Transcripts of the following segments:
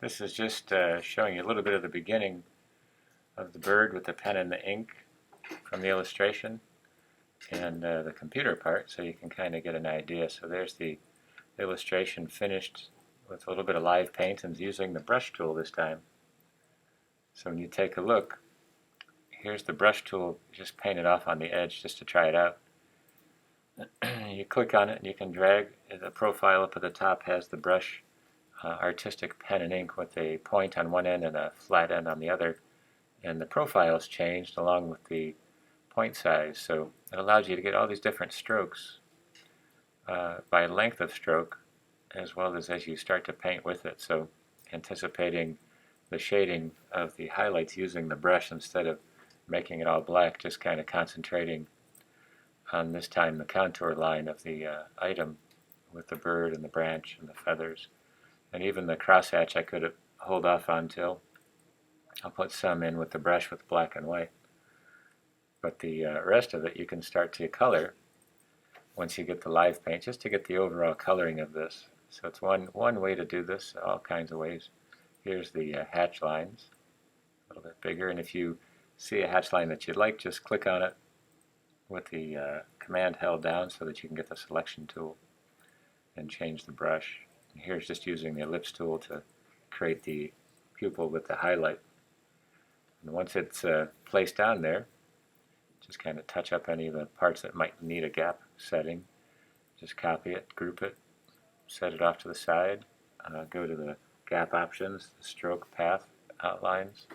This is just showing you a little bit of the beginning of the bird with the pen and the ink from the illustration and the computer part, so you can kind of get an idea. So there's the illustration finished with a little bit of live paint and using the brush tool this time. So when you take a look, here's the brush tool just painted off on the edge just to try it out. You click on it and you can drag. The profile up at the top has the brush artistic pen and ink with a point on one end and a flat end on the other, and the profile is changed along with the point size, so it allows you to get all these different strokes by length of stroke as well as you start to paint with it, so anticipating the shading of the highlights using the brush instead of making it all black, just kind of concentrating on this time the contour line of the item with the bird and the branch and the feathers. And even the crosshatch I could hold off on till I'll put some in with the brush with black and white. But the rest of it you can start to color once you get the live paint, just to get the overall coloring of this. So it's one way to do this, all kinds of ways. Here's the hatch lines, a little bit bigger, and if you see a hatch line that you'd like, just click on it with the command held down so that you can get the selection tool and change the brush. And here's just using the ellipse tool to create the pupil with the highlight. And once it's placed down there, just kind of touch up any of the parts that might need a gap setting. Just copy it, group it, set it off to the side, go to the gap options, the stroke path outlines,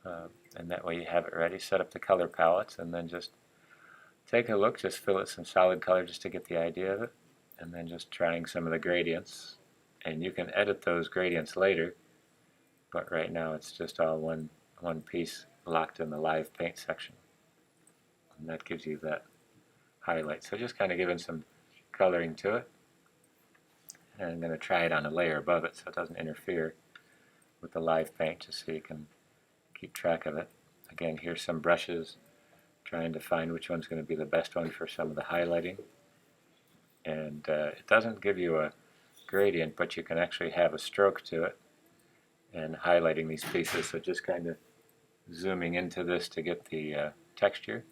and that way you have it ready. Set up the color palettes and then just take a look, just fill it some solid color just to get the idea of it, and then just trying some of the gradients. And you can edit those gradients later, but right now it's just all one piece locked in the live paint section. And that gives you that highlight. So just kind of giving some coloring to it. And I'm going to try it on a layer above it so it doesn't interfere with the live paint, just so you can keep track of it. Again, here's some brushes, trying to find which one's going to be the best one for some of the highlighting. And it doesn't give you a gradient, but you can actually have a stroke to it and highlighting these pieces. So just kind of zooming into this to get the texture.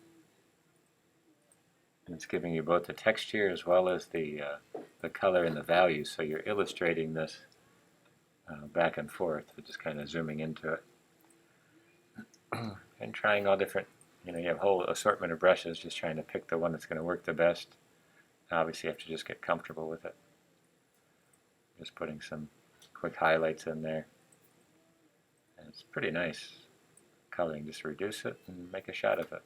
And it's giving you both the texture as well as the color and the value. So you're illustrating this back and forth. So just kind of zooming into it and trying all different. You have a whole assortment of brushes, just trying to pick the one that's going to work the best. Obviously, you have to just get comfortable with it. Just putting some quick highlights in there. And it's pretty nice coloring. Just reduce it and make a shot of it.